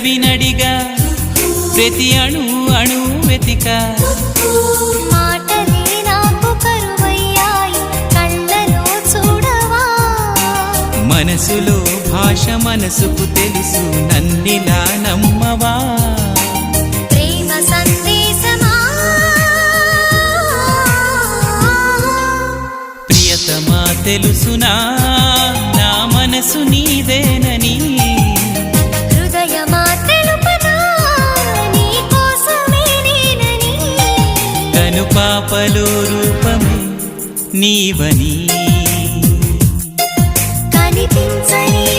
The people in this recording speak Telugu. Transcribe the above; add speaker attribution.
Speaker 1: పెదవినడిగా ప్రతి అణు అణు వెతిక
Speaker 2: మాటలే నాకు కరువయ్యాయి కళ్ళలో చూడవా
Speaker 1: మనసులో భాష మనసుకు తెలుసు నన్నిలా నమ్మవా
Speaker 2: ప్రేమ సందేశమా
Speaker 1: ప్రియతమా తెలుసునా నా మనసు నీదేనని
Speaker 2: హృదయమా తెలుపనా నీ కోసమే నేనని
Speaker 1: కను పాపలో రూపమే నీవని